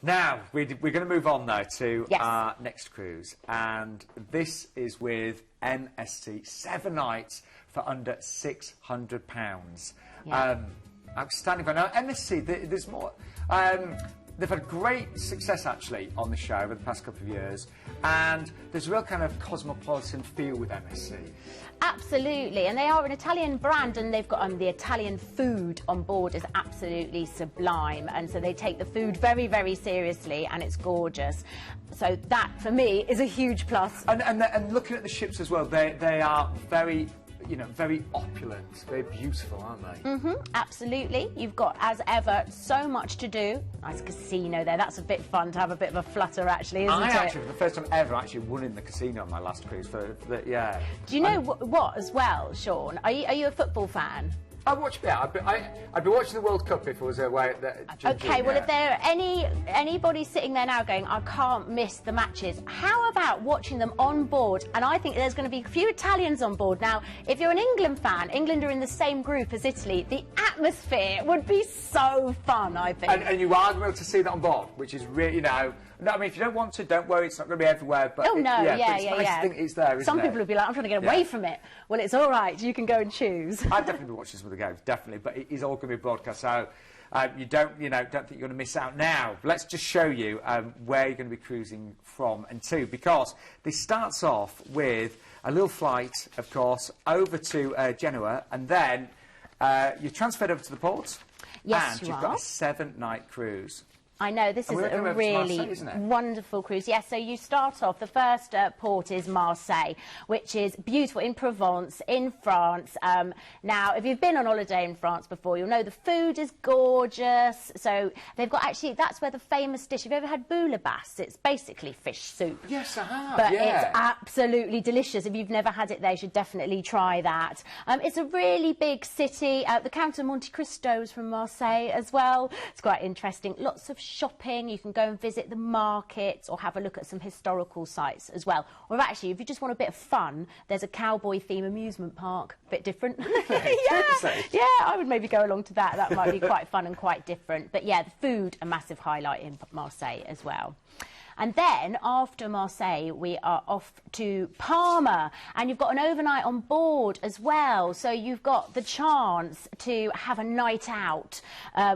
Now, we're going to move on now to our next cruise, and this is with MSC, 7 nights for under £600. Yeah. Outstanding. But now, MSC, there's more. They've had great success, actually, on the show over the past couple of years, and there's a real kind of cosmopolitan feel with MSC. Absolutely, and they are an Italian brand, and they've got the Italian food on board is absolutely sublime, and so they take the food very, very seriously, and it's gorgeous. So that, for me, is a huge plus. And looking at the ships as well, they are very, you know, very opulent, very beautiful, aren't they? Absolutely. You've got, as ever, so much to do. Nice casino there. That's a bit fun to have a bit of a flutter, actually, isn't it? I actually, for the first time ever, actually won in the casino on my last cruise. Yeah. Do you know what, as well, Sean? Are you a football fan? I watch. Yeah, I'd be watching the World Cup if it was away at the. Okay, well, if there are anybody sitting there now going, I can't miss the matches, how about watching them on board? And I think there's going to be a few Italians on board. Now, if you're an England fan, England are in the same group as Italy. The atmosphere would be so fun, I think. And you are going to be able to see that on board, which is really, you know. No, I mean, if you don't want to, don't worry. It's not going to be everywhere. But oh no, it's nice to think it's there. Some people would be like, I'm trying to get away from it. Well, it's all right. You can go and choose. I'd definitely be watching some of the games, definitely. But it is all going to be broadcast, so you don't think you're going to miss out. Now, let's just show you where you're going to be cruising from and to, because this starts off with a little flight, of course, over to Genoa, and then you're transferred over to the port. Yes, and you've got a 7-night cruise. I know, this is a really wonderful cruise. Yes, so you start off, the first port is Marseille, which is beautiful, in Provence, in France. Now, if you've been on holiday in France before, you'll know the food is gorgeous. So they've got, actually, that's where the famous dish, have you ever had bouillabaisse? It's basically fish soup. Yes, I have, but it's absolutely delicious. If you've never had it there, you should definitely try that. It's a really big city. The Count of Monte Cristo is from Marseille as well. It's quite interesting. Lots of shopping. You can go and visit the markets or have a look at some historical sites as well. Or actually, if you just want a bit of fun, there's a cowboy theme amusement park. A bit different. Yeah, I would maybe go along to that. That might be quite fun and quite different. But yeah, the food, a massive highlight in Marseille as well. And then, after Marseille, we are off to Parma. And you've got an overnight on board as well. So you've got the chance to have a night out,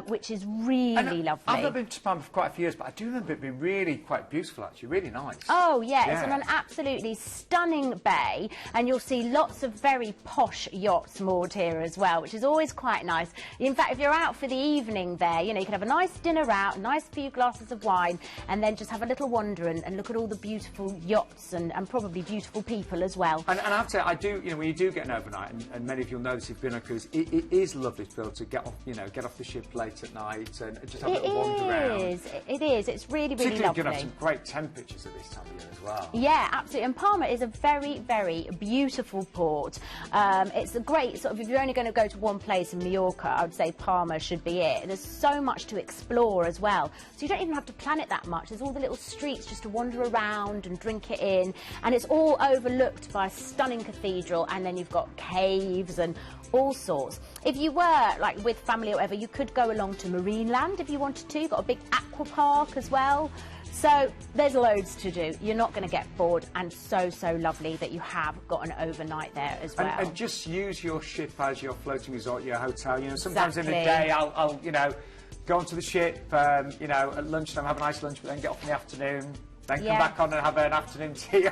which is really lovely. I've not been to Parma for quite a few years, but I do remember it being really quite beautiful, actually. Really nice. Oh, yeah. It's on an absolutely stunning bay. And you'll see lots of very posh yachts moored here as well, which is always quite nice. In fact, if you're out for the evening there, you know, you can have a nice dinner out, a nice few glasses of wine, and then just have a little wander and look at all the beautiful yachts and probably beautiful people as well. And I have to say, I do, you know, when you do get an overnight, and many of you'll know this if you've been on a cruise, it is lovely to be able to get off, you know, get off the ship late at night and just have a little wander around. It is. It's really, really lovely. Particularly, you're going to have some great temperatures at this time of year as well. Yeah, absolutely. And Parma is a very, very beautiful port. It's a great sort of, if you're only going to go to one place in Mallorca, I would say Parma should be it. There's so much to explore as well. So you don't even have to plan it that much. There's all the little streets just to wander around and drink it in, and it's all overlooked by a stunning cathedral, and then you've got caves and all sorts. If you were like with family or whatever, you could go along to Marineland if you wanted to. You've got a big aqua park as well. So there's loads to do. You're not going to get bored, and so lovely that you have got an overnight there as well. And just use your ship as your floating resort, your hotel. You know, sometimes in the day I'll you know, go onto the ship, you know, at lunchtime, have a nice lunch, but then get off in the afternoon. Then come back on and have an afternoon tea. You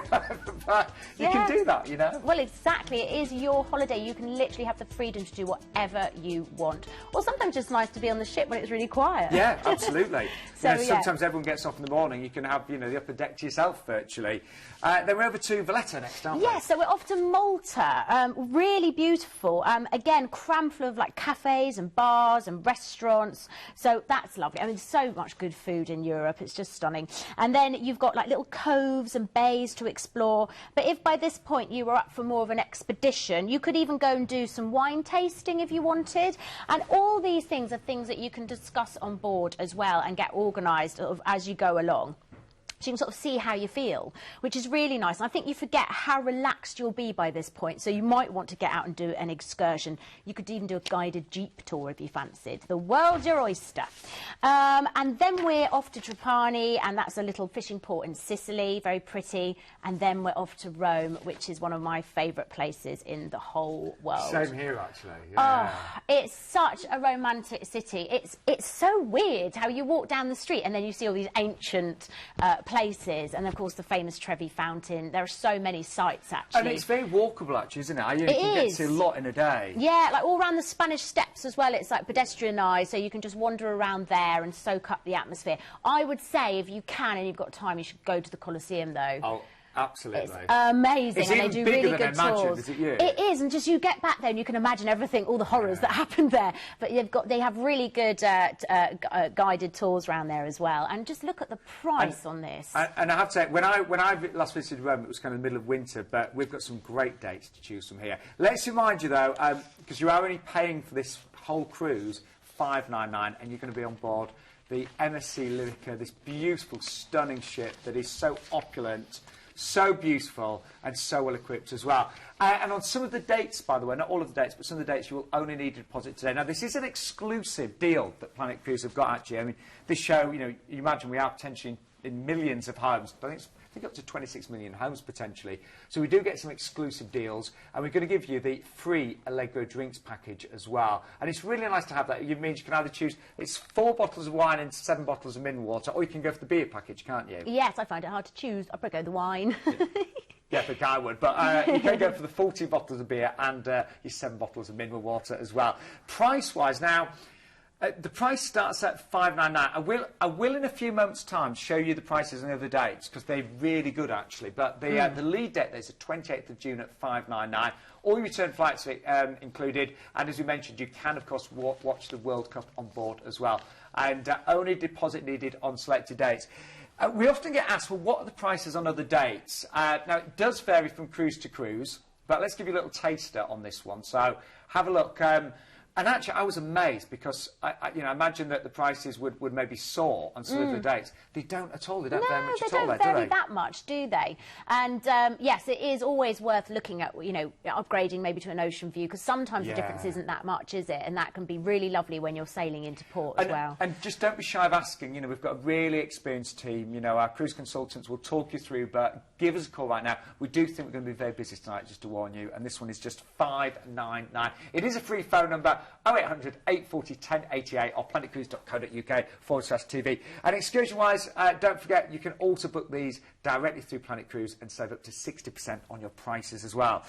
can do that, you know. Well, exactly. It is your holiday. You can literally have the freedom to do whatever you want. Or sometimes just nice to be on the ship when it's really quiet. Yeah, absolutely. So you know, sometimes everyone gets off in the morning. You can have, you know, the upper deck to yourself virtually. Then we're over to Valletta next, aren't we? Yeah, so we're off to Malta. Really beautiful. Again, crammed full of like cafes and bars and restaurants. So that's lovely. I mean, so much good food in Europe. It's just stunning. And then you've got like little coves and bays to explore. But if by this point you were up for more of an expedition, you could even go and do some wine tasting if you wanted. And all these things are things that you can discuss on board as well and get organised as you go along. So you can sort of see how you feel, which is really nice. And I think you forget how relaxed you'll be by this point. So you might want to get out and do an excursion. You could even do a guided jeep tour if you fancied. The world's your oyster. And then we're off to Trapani, and that's a little fishing port in Sicily, very pretty. And then we're off to Rome, which is one of my favourite places in the whole world. Same here, actually. Yeah. Oh, it's such a romantic city. It's so weird how you walk down the street and then you see all these ancient places, and of course the famous Trevi Fountain. There are so many sites actually. And it's very walkable actually, isn't it? You can get to a lot in a day. Yeah, like all around the Spanish Steps as well. It's like pedestrianised, so you can just wander around there and soak up the atmosphere. I would say if you can and you've got time, you should go to the Colosseum though. Oh. Absolutely. It's amazing. It's and even they do bigger really than good I imagined, tours. is it you? It is, and just you get back there and you can imagine everything, all the horrors that happened there. But they have really good guided tours around there as well. And just look at the price on this. And I have to say, when I last visited Rome, it was kind of the middle of winter, but we've got some great dates to choose from here. Let's remind you though, because you are only paying for this whole cruise $599, and you're going to be on board the MSC Lirica, this beautiful, stunning ship that is so opulent, so beautiful and so well equipped as well. And on some of the dates, by the way, not all of the dates, but some of the dates, you will only need a deposit today. Now, this is an exclusive deal that Planet Cruise have got, actually. I mean, this show, you imagine we are potentially in millions of homes. I think up to 26 million homes potentially. So we do get some exclusive deals, and we're going to give you the free Allegro drinks package as well. And it's really nice to have that. It means you can either choose, it's 4 bottles of wine and 7 bottles of mineral water, or you can go for the beer package, can't you? Yes, I find it hard to choose. I'd probably go the wine. Yeah, I think I would. But you can go for the 14 bottles of beer and your 7 bottles of mineral water as well. Price-wise, now, the price starts at $599. I will in a few moments' time show you the prices on the other dates because they're really good actually. But the lead date there's the 28th of June at $599. All your return flights are included, and as we mentioned, you can of course watch the World Cup on board as well. And only deposit needed on selected dates. We often get asked, well, what are the prices on other dates? Now it does vary from cruise to cruise, but let's give you a little taster on this one. So have a look. And actually, I was amazed because I imagine that the prices would maybe soar on some of the dates. They don't at all. They don't vary much at all, do they? No, they don't vary that much, do they? And yes, it is always worth looking at, upgrading maybe to an ocean view, because sometimes the difference isn't that much, is it? And that can be really lovely when you're sailing into port as well. And just don't be shy of asking. We've got a really experienced team. Our cruise consultants will talk you through, but give us a call right now. We do think we're going to be very busy tonight, just to warn you. And this one is just $599. It is a free phone number. 0800 840 1088 or planetcruise.co.uk/TV. And excursion-wise, don't forget, you can also book these directly through Planet Cruise and save up to 60% on your prices as well.